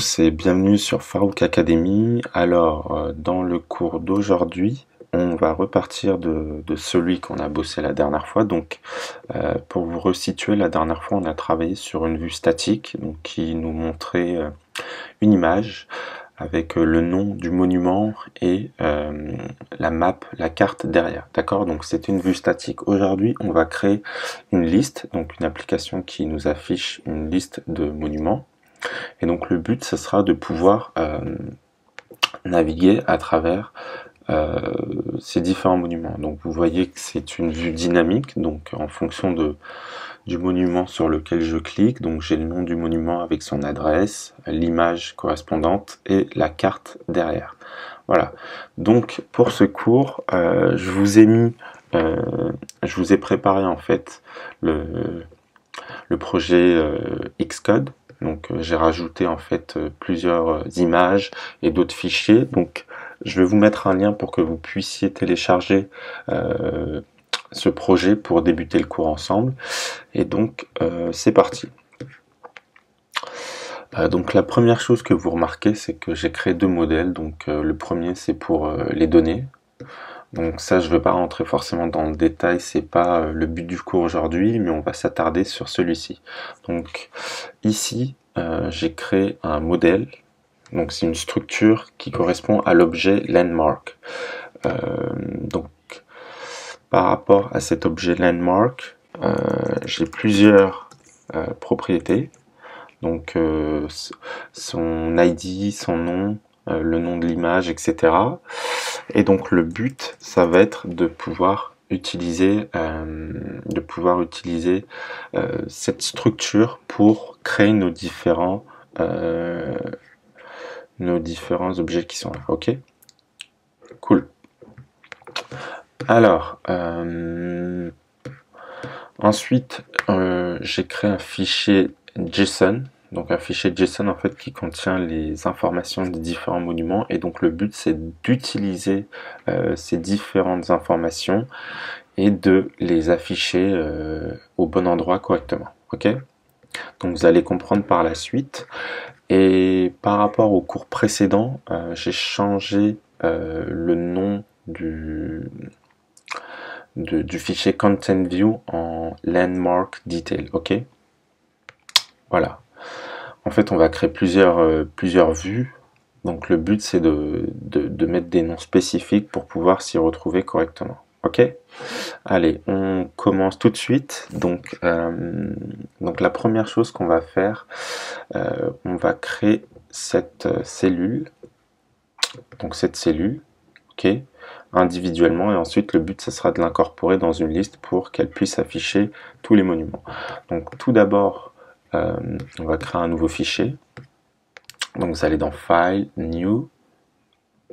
tous et bienvenue sur Farouk Academy. Alors, dans le cours d'aujourd'hui, on va repartir de celui qu'on a bossé la dernière fois. Donc, pour vous resituer, la dernière fois, on a travaillé sur une vue statique donc, qui nous montrait une image avec le nom du monument et la map, la carte derrière. D'accord? Donc, c'est une vue statique. Aujourd'hui, on va créer une liste, donc une application qui nous affiche une liste de monuments. Et donc le but, ce sera de pouvoir naviguer à travers ces différents monuments. Donc vous voyez que c'est une vue dynamique, donc en fonction du monument sur lequel je clique, donc j'ai le nom du monument avec son adresse, l'image correspondante et la carte derrière. Voilà. Donc pour ce cours, je vous ai préparé en fait le projet Xcode. Donc j'ai rajouté en fait plusieurs images et d'autres fichiers. Donc je vais vous mettre un lien pour que vous puissiez télécharger ce projet pour débuter le cours ensemble. Et donc c'est parti. Donc la première chose que vous remarquez, c'est que j'ai créé deux modèles. Donc le premier, c'est pour les données. Donc ça, je ne vais pas rentrer forcément dans le détail, c'est pas le but du cours aujourd'hui, mais on va s'attarder sur celui-ci. Donc ici, j'ai créé un modèle. Donc c'est une structure qui correspond à l'objet landmark. Donc par rapport à cet objet landmark, j'ai plusieurs propriétés. Donc son ID, son nom, le nom de l'image, etc. Et donc le but, ça va être de pouvoir utiliser cette structure pour créer nos différents objets qui sont là. Ok, cool. Alors ensuite, j'ai créé un fichier JSON. Donc un fichier JSON en fait qui contient les informations des différents monuments, et donc le but c'est d'utiliser ces différentes informations et de les afficher au bon endroit correctement. Ok, donc vous allez comprendre par la suite. Et par rapport au cours précédent, j'ai changé le nom du fichier Content View en Landmark Detail. Ok, voilà. En fait, on va créer plusieurs vues. Donc le but, c'est de mettre des noms spécifiques pour pouvoir s'y retrouver correctement. Ok? Allez, on commence tout de suite. Donc la première chose qu'on va faire, on va créer cette cellule. Donc cette cellule, ok, individuellement. Et ensuite, le but, ce sera de l'incorporer dans une liste pour qu'elle puisse afficher tous les monuments. Donc tout d'abord, on va créer un nouveau fichier. Donc vous allez dans File, New,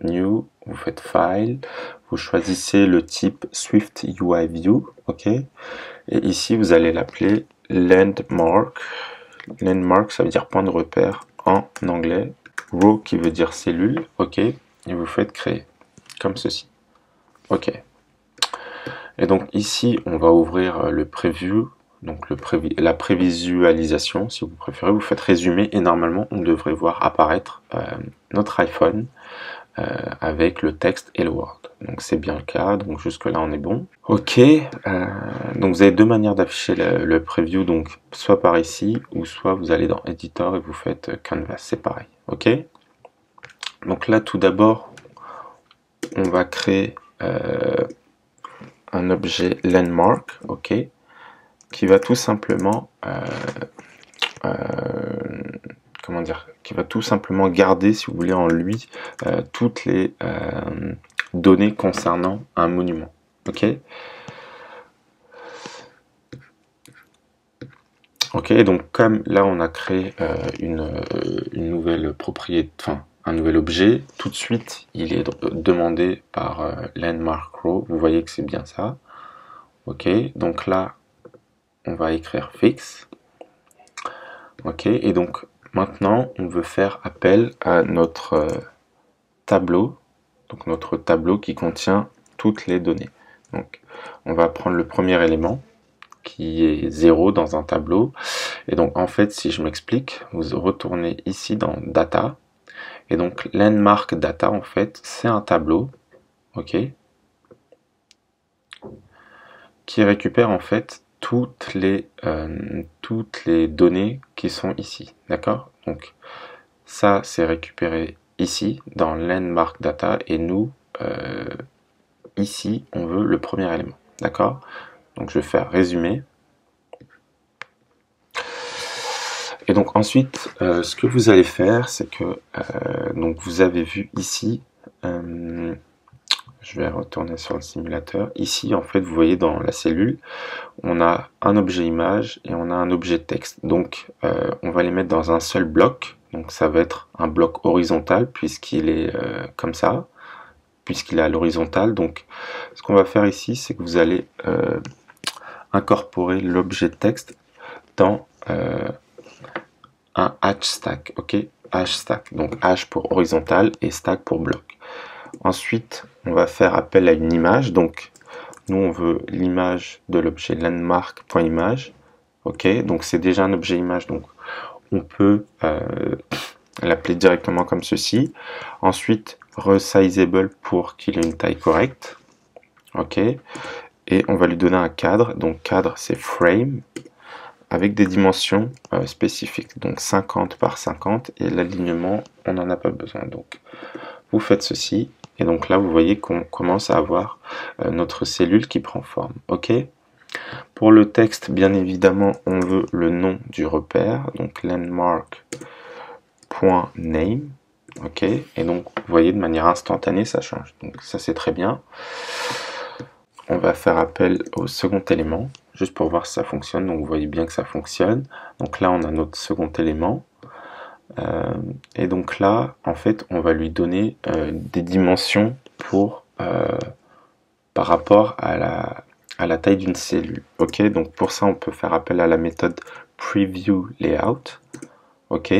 vous faites File, vous choisissez le type Swift UI View, ok. Et ici vous allez l'appeler Landmark. Landmark, ça veut dire point de repère en anglais. Row qui veut dire cellule, ok. Et vous faites créer comme ceci, ok. Et donc ici on va ouvrir le preview. Donc la prévisualisation, si vous préférez, vous faites résumer et normalement on devrait voir apparaître notre iPhone avec le texte et le Word. Donc c'est bien le cas, donc jusque là on est bon. Ok, donc vous avez deux manières d'afficher le preview, donc soit par ici ou soit vous allez dans Editor et vous faites Canvas, c'est pareil. Ok, donc là tout d'abord on va créer un objet landmark, ok, qui va tout simplement qui va tout simplement garder, si vous voulez, en lui toutes les données concernant un monument. Ok. Ok, donc comme là on a créé une nouvelle propriété, enfin un nouvel objet, tout de suite il est demandé par landmark row. Vous voyez que c'est bien ça. Ok, donc là on va écrire fix. Ok, et donc maintenant on veut faire appel à notre tableau, donc notre tableau qui contient toutes les données. Donc on va prendre le premier élément qui est 0 dans un tableau, Et donc en fait, si je m'explique, vous retournez ici dans Data, et donc Landmark Data, en fait, c'est un tableau, ok, qui récupère en fait toutes les données qui sont ici, d'accord? Donc ça, c'est récupéré ici, dans Landmark Data, et nous, ici, on veut le premier élément, d'accord? Donc je vais faire résumer. Et donc ensuite, ce que vous allez faire, c'est que donc vous avez vu ici, je vais retourner sur le simulateur. Ici, en fait, vous voyez dans la cellule, on a un objet image et on a un objet texte. Donc, on va les mettre dans un seul bloc. Donc, ça va être un bloc horizontal puisqu'il est comme ça, puisqu'il est à l'horizontale. Donc, ce qu'on va faire ici, c'est que vous allez incorporer l'objet texte dans un H stack, ok? H stack, donc H pour horizontal et stack pour bloc. Ensuite, on va faire appel à une image, donc nous on veut l'image de l'objet landmark.image, ok? Donc c'est déjà un objet image, donc on peut l'appeler directement comme ceci. Ensuite, resizable pour qu'il ait une taille correcte, ok? Et on va lui donner un cadre, donc cadre c'est frame, avec des dimensions spécifiques, donc 50 par 50, et l'alignement, on n'en a pas besoin. Donc, vous faites ceci, et donc là, vous voyez qu'on commence à avoir notre cellule qui prend forme. Ok. Pour le texte, bien évidemment, on veut le nom du repère, donc landmark.name. Ok. Et donc, vous voyez, de manière instantanée, ça change. Donc, ça, c'est très bien. On va faire appel au second élément, juste pour voir si ça fonctionne. Donc vous voyez bien que ça fonctionne. Donc là, on a notre second élément. Et donc là, en fait, on va lui donner des dimensions par rapport à la taille d'une cellule. Ok, donc pour ça, on peut faire appel à la méthode preview layout. Ok.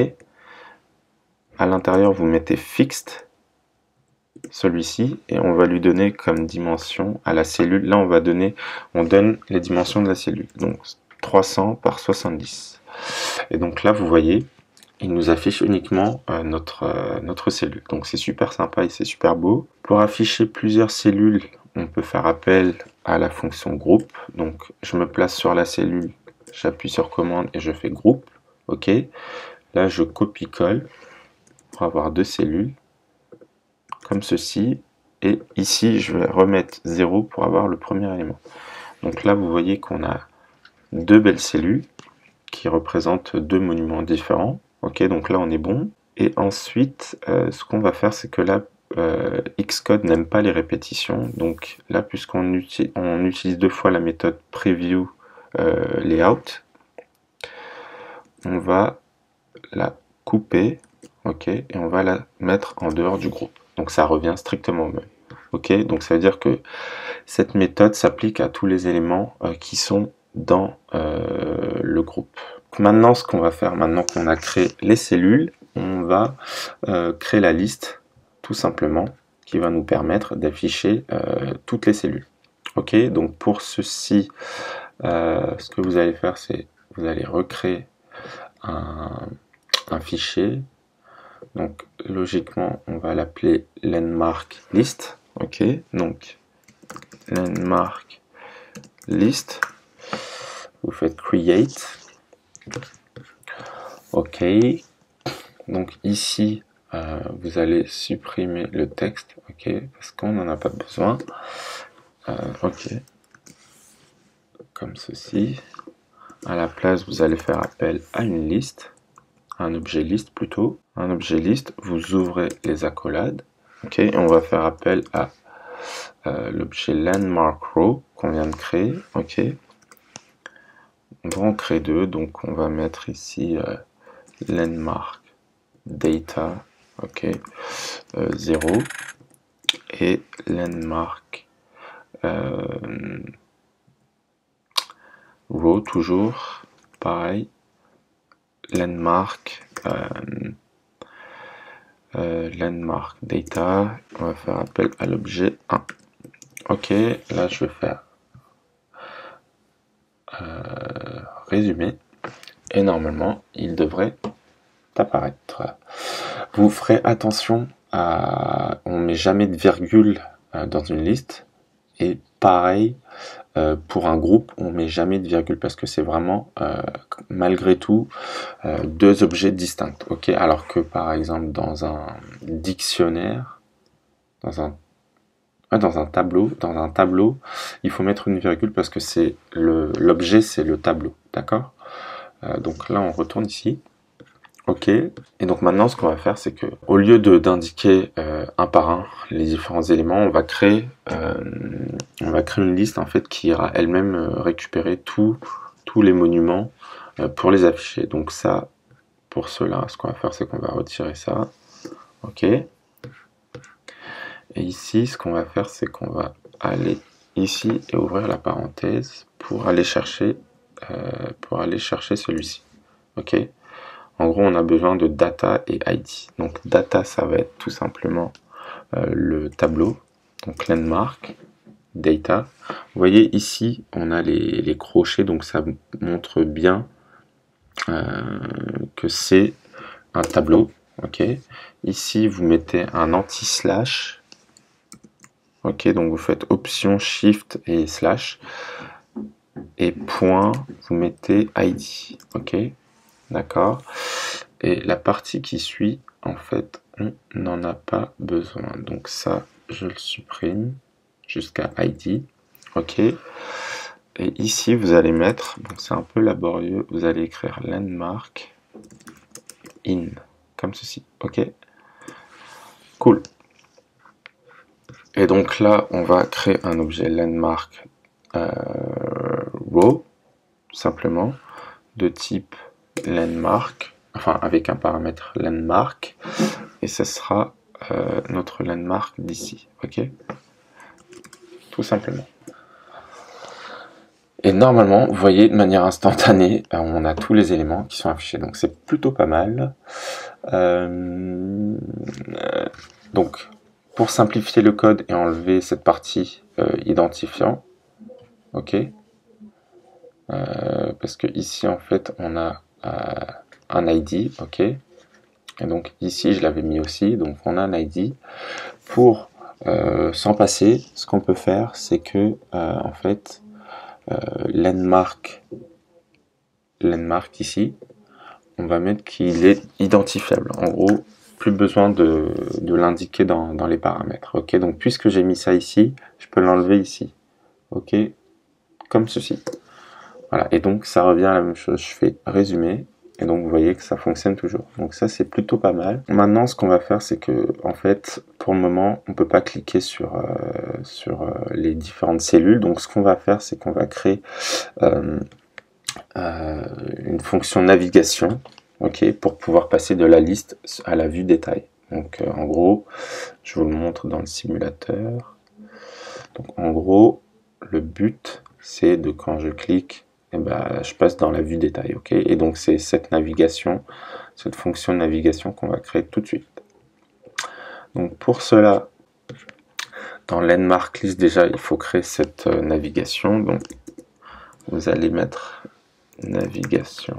À l'intérieur, vous mettez fixed celui-ci et on va lui donner comme dimension à la cellule. Là, on donne les dimensions de la cellule. Donc 300 par 70. Et donc là, vous voyez, il nous affiche uniquement notre cellule. Donc c'est super sympa et c'est super beau. Pour afficher plusieurs cellules, on peut faire appel à la fonction groupe. Donc je me place sur la cellule, j'appuie sur commande et je fais groupe. Ok. Là, je copie-colle pour avoir deux cellules comme ceci, et ici je vais remettre 0 pour avoir le premier élément. Donc là vous voyez qu'on a deux belles cellules qui représentent deux monuments différents. Ok, donc là on est bon. Et ensuite ce qu'on va faire, c'est que là Xcode n'aime pas les répétitions, donc là puisqu'on utilise deux fois la méthode preview layout, on va la couper, ok, et on va la mettre en dehors du groupe. Donc ça revient strictement au même. Ok, donc ça veut dire que cette méthode s'applique à tous les éléments qui sont dans le groupe. Maintenant, ce qu'on va faire, maintenant qu'on a créé les cellules, on va créer la liste, tout simplement, qui va nous permettre d'afficher toutes les cellules. Ok, donc pour ceci, ce que vous allez faire, c'est vous allez recréer un fichier. Donc logiquement, on va l'appeler landmark list. Ok, donc landmark list. Vous faites create. Ok. Donc ici, vous allez supprimer le texte. Ok, parce qu'on n'en a pas besoin. Ok. Comme ceci. À la place, vous allez faire appel à une liste. Un objet liste plutôt. Un objet liste, vous ouvrez les accolades. Ok, et on va faire appel à l'objet landmark row qu'on vient de créer. Ok, on va en créer deux, donc on va mettre ici landmark data, ok, 0, et landmark row toujours pareil, landmark landmark data, on va faire appel à l'objet 1. Ok, là je vais faire résumer. et normalement, il devrait apparaître. Vous ferez attention on met jamais de virgule dans une liste, et pareil pour un groupe, on met jamais de virgule parce que c'est vraiment malgré tout deux objets distincts. Ok, alors que par exemple dans un dictionnaire, dans un tableau, il faut mettre une virgule parce que c'est l'objet, c'est le tableau, d'accord. Donc là, on retourne ici. Ok, et donc maintenant ce qu'on va faire, c'est que au lieu d'indiquer un par un les différents éléments, on va créer une liste en fait qui ira elle-même récupérer tous les monuments pour les afficher. Donc ça, pour cela, ce qu'on va faire, c'est qu'on va retirer ça. Ok, et ici, ce qu'on va faire, c'est qu'on va aller ici et ouvrir la parenthèse pour aller chercher celui-ci. Ok. En gros, on a besoin de data et ID. Donc data, ça va être tout simplement le tableau, donc landmark, data. Vous voyez ici, on a les crochets, donc ça montre bien que c'est un tableau. Ok. Ici, vous mettez un anti-slash. Ok, donc vous faites option, shift et slash. Et point, vous mettez ID. Ok, d'accord. Et la partie qui suit, en fait, on n'en a pas besoin. Donc ça, je le supprime jusqu'à ID. Ok. Et ici, vous allez mettre, donc c'est un peu laborieux, vous allez écrire landmark in, comme ceci. Ok. Cool. Et donc là, on va créer un objet landmark row, tout simplement, de type landmark, enfin avec un paramètre landmark, et ce sera notre landmark d'ici, ok, tout simplement. Et normalement, vous voyez, de manière instantanée, on a tous les éléments qui sont affichés, donc c'est plutôt pas mal. Donc, pour simplifier le code et enlever cette partie identifiant, ok, parce que ici en fait on a un ID, ok, et donc ici je l'avais mis aussi, donc on a un ID. Pour s'en passer, ce qu'on peut faire, c'est que en fait landmark ici, on va mettre qu'il est identifiable. En gros, plus besoin de l'indiquer dans les paramètres. Ok, donc puisque j'ai mis ça ici, je peux l'enlever ici. Ok, comme ceci. Voilà, et donc ça revient à la même chose. Je fais résumer, et donc vous voyez que ça fonctionne toujours. Donc ça, c'est plutôt pas mal. Maintenant, ce qu'on va faire, c'est que en fait, pour le moment, on peut pas cliquer sur les différentes cellules. Donc ce qu'on va faire, c'est qu'on va créer une fonction navigation, ok, pour pouvoir passer de la liste à la vue détail. Donc en gros, je vous le montre dans le simulateur. Donc en gros, le but, c'est de quand je clique, eh ben, je passe dans la vue détail, ok. Et donc c'est cette navigation, cette fonction de navigation qu'on va créer tout de suite. Donc pour cela, dans landmark list déjà, il faut créer cette navigation. Donc vous allez mettre navigation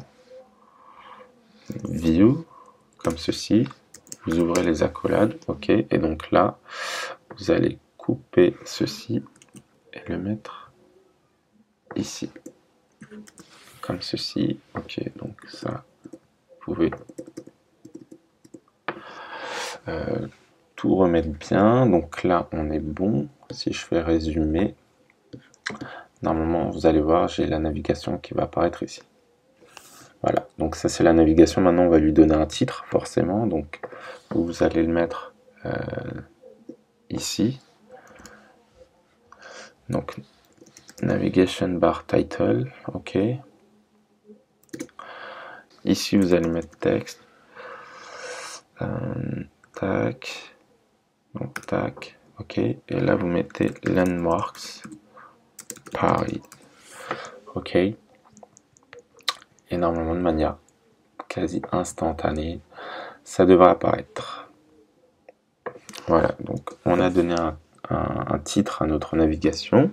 view comme ceci. Vous ouvrez les accolades, ok. Et donc là, vous allez couper ceci et le mettre ici, comme ceci, ok. Donc ça, vous pouvez tout remettre bien. Donc là, on est bon. Si je fais résumer, normalement, vous allez voir, j'ai la navigation qui va apparaître ici. Voilà, donc ça c'est la navigation. Maintenant, on va lui donner un titre, forcément. Donc, vous allez le mettre ici. Donc, navigation bar title, ok. Ici, vous allez mettre texte. Tac. Donc, tac. Ok. Et là, vous mettez landmarks Paris. Ok. Et normalement, de manière quasi instantanée, ça devrait apparaître. Voilà. Donc, on a donné un titre à notre navigation.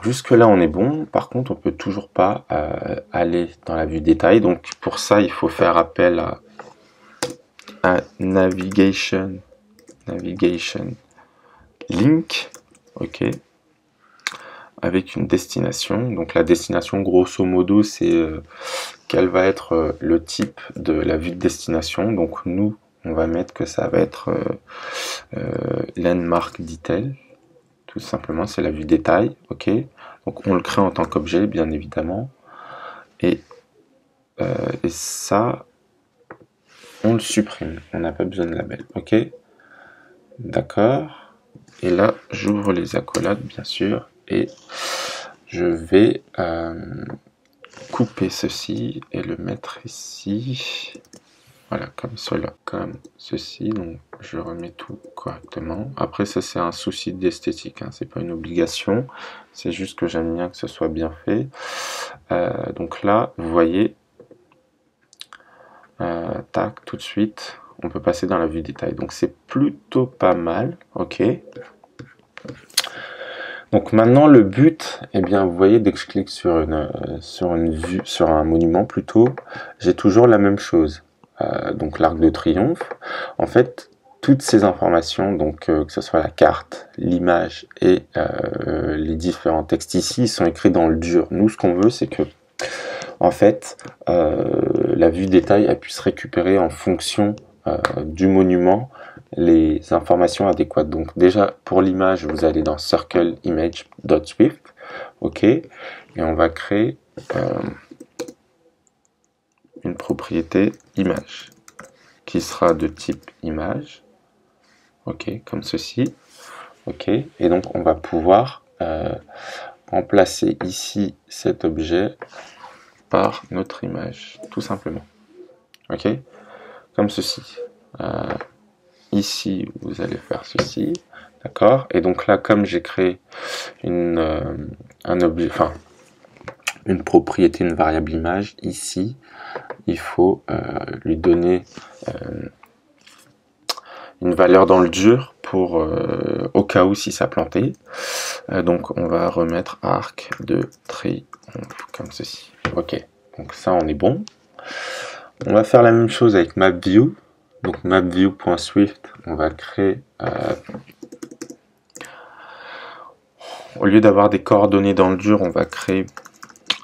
Jusque là on est bon, par contre on peut toujours pas aller dans la vue détail, donc pour ça il faut faire appel à navigation link, ok, avec une destination. Donc la destination grosso modo c'est quel va être le type de la vue de destination. Donc nous on va mettre que ça va être landmark detail, tout simplement, c'est la vue détail, ok. Donc on le crée en tant qu'objet bien évidemment, et ça on le supprime, on n'a pas besoin de label, ok, d'accord. Et là j'ouvre les accolades bien sûr, et je vais couper ceci et le mettre ici, voilà, comme cela, comme ceci. Donc je remets tout correctement. Après ça c'est un souci d'esthétique, hein, c'est pas une obligation, c'est juste que j'aime bien que ce soit bien fait. Donc là vous voyez, tac, tout de suite on peut passer dans la vue détail, donc c'est plutôt pas mal, ok. Donc maintenant le but, eh bien vous voyez, dès que je clique sur une vue, sur un monument plutôt, j'ai toujours la même chose. Donc l'arc de triomphe, en fait toutes ces informations, donc que ce soit la carte, l'image et les différents textes ici, ils sont écrits dans le dur. Nous ce qu'on veut c'est que en fait la vue détail elle puisse récupérer en fonction du monument les informations adéquates. Donc déjà pour l'image vous allez dans circle image.swift, ok, et on va créer une propriété image qui sera de type image, ok, comme ceci, ok. Et donc on va pouvoir remplacer ici cet objet par notre image, tout simplement, ok, comme ceci. Ici vous allez faire ceci, d'accord. Et donc là comme j'ai créé un objet, enfin une propriété, une variable image, ici il faut lui donner une valeur dans le dur pour au cas où si ça plantait. Donc on va remettre arc de triomphe comme ceci, ok. Donc ça on est bon. On va faire la même chose avec mapView. Donc mapView.swift, on va créer au lieu d'avoir des coordonnées dans le dur, on va créer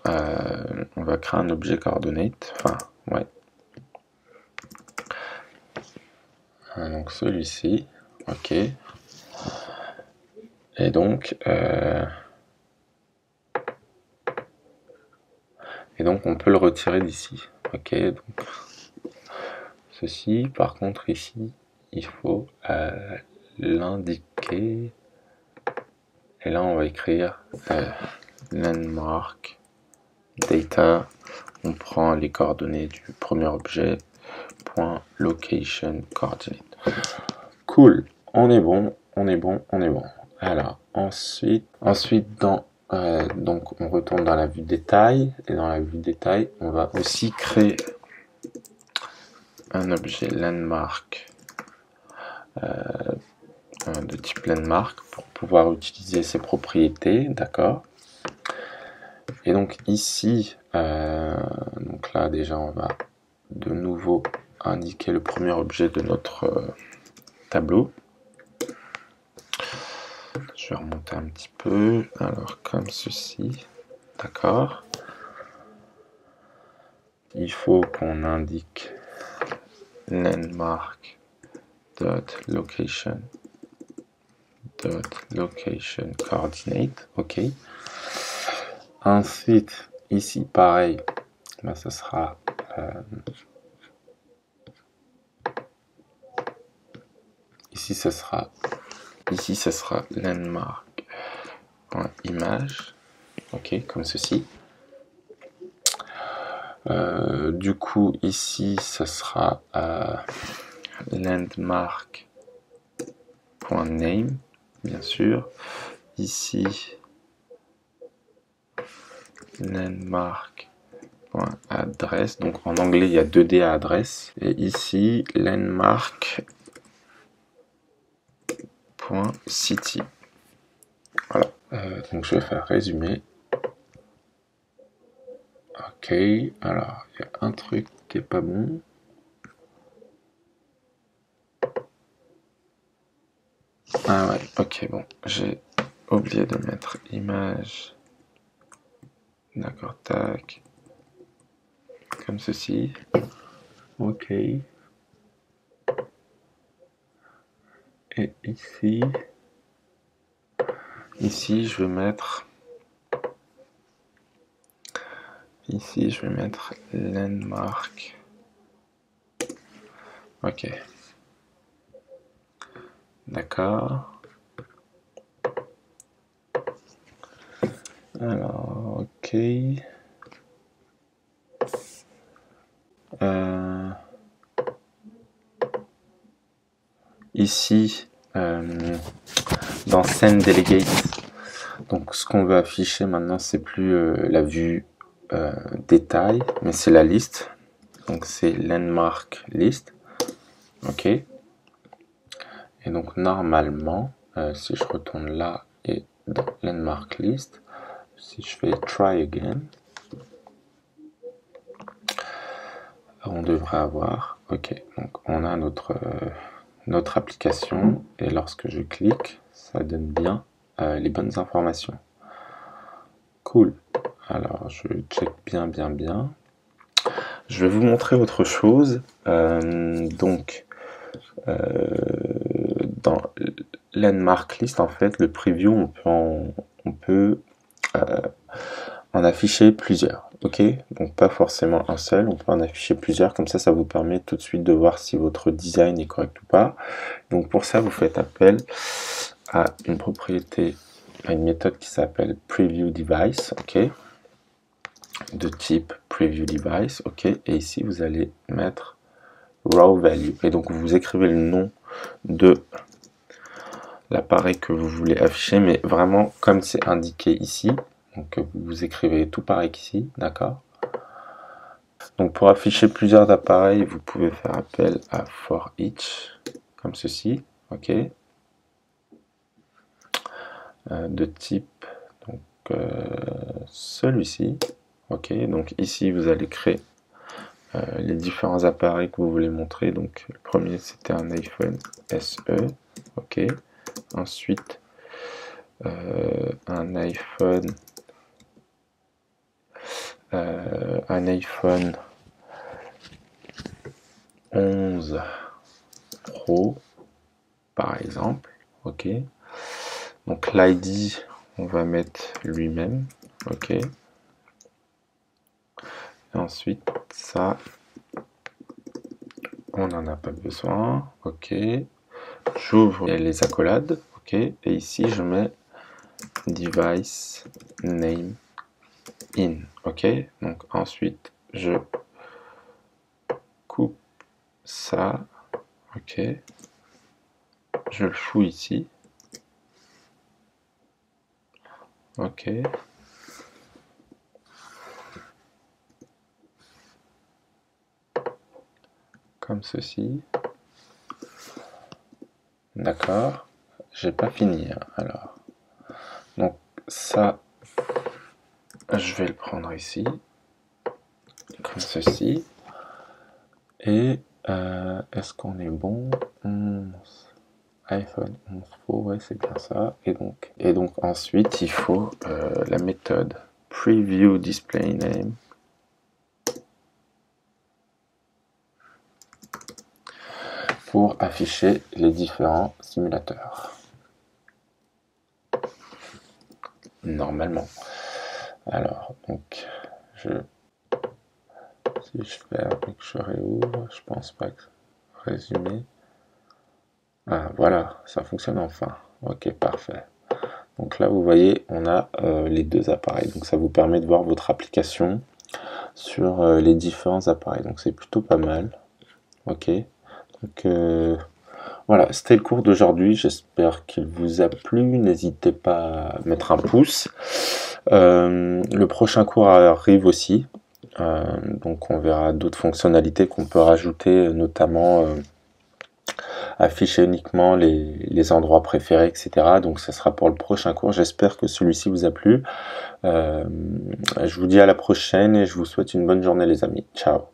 un objet coordonate, enfin ouais, donc celui-ci, ok. Et donc on peut le retirer d'ici, ok. Donc ceci, par contre ici il faut l'indiquer, et là on va écrire landmark data, on prend les coordonnées du premier objet, point location coordinate. Cool, on est bon, on est bon, on est bon. Alors ensuite dans donc on retourne dans la vue détail, et dans la vue détail on va aussi créer un objet landmark de type landmark pour pouvoir utiliser ses propriétés, d'accord. Et donc ici donc là déjà on va de nouveau indiquer le premier objet de notre tableau. Je vais remonter un petit peu, alors comme ceci, d'accord. Il faut qu'on indique landmark dot location coordinate, ok. Ensuite ici pareil, ben, ça sera ici ça sera landmark.image, ok, comme ceci. Du coup ici ça sera landmark.name, bien sûr. Ici landmark.adresse, donc en anglais il y a 2D à adresse, et ici landmark.city. Voilà, Donc je vais faire résumer. Ok, alors il y a un truc qui est pas bon. Ah ouais, ok, bon, j'ai oublié de mettre image. D'accord, tac. Comme ceci. Ok. Et ici je vais mettre landmark. Ok. D'accord. Alors, ok. Ici, dans Send Delegate, donc ce qu'on veut afficher maintenant, c'est plus la vue détail, mais c'est la liste. Donc c'est landmark list. Ok. Et donc normalement, si je retourne là et dans landmark list, si je fais try again, on devrait avoir, ok, donc on a notre application et lorsque je clique, ça donne bien les bonnes informations. Cool. Alors je check bien. Je vais vous montrer autre chose. Donc dans landmark list, en fait, le preview, on peut en afficher plusieurs. Ok, donc pas forcément un seul, on peut en afficher plusieurs, comme ça vous permet tout de suite de voir si votre design est correct ou pas. Donc pour ça vous faites appel à une propriété, à une méthode qui s'appelle preview device, ok, de type preview device, ok, et ici vous allez mettre raw value, et donc vous écrivez le nom de l'appareil que vous voulez afficher, mais vraiment comme c'est indiqué ici. Donc vous écrivez tout pareil qu'ici, d'accord. Donc pour afficher plusieurs appareils, vous pouvez faire appel à for each, comme ceci, ok. De type donc celui-ci, ok. Donc ici vous allez créer les différents appareils que vous voulez montrer. Donc le premier c'était un iPhone SE, ok. Ensuite un iPhone 11 Pro par exemple, ok. Donc l'ID on va mettre lui-même, ok. Et ensuite ça on n'en a pas besoin, ok. J'ouvre les accolades, ok. Et ici je mets device name in, ok. Donc ensuite je coupe ça, ok. Je le fous ici, ok. Comme ceci. D'accord. J'ai pas fini, hein, alors. Donc ça, je vais le prendre ici, comme ceci. Et est-ce qu'on est bon? 11. iPhone 11 Pro, ouais, c'est bien ça. Et donc ensuite, il faut la méthode preview display name. Pour afficher les différents simulateurs. Normalement. Alors, donc, si je fais que je réouvre, je pense pas que résumer. Ah, voilà, ça fonctionne enfin. Ok, parfait. Donc là, vous voyez, on a les deux appareils. Donc ça vous permet de voir votre application sur les différents appareils. Donc c'est plutôt pas mal. Ok. Donc voilà, c'était le cours d'aujourd'hui. J'espère qu'il vous a plu. N'hésitez pas à mettre un pouce. Le prochain cours arrive aussi. Donc on verra d'autres fonctionnalités qu'on peut rajouter, notamment afficher uniquement les endroits préférés, etc. Donc ça sera pour le prochain cours. J'espère que celui-ci vous a plu. Je vous dis à la prochaine et je vous souhaite une bonne journée les amis. Ciao.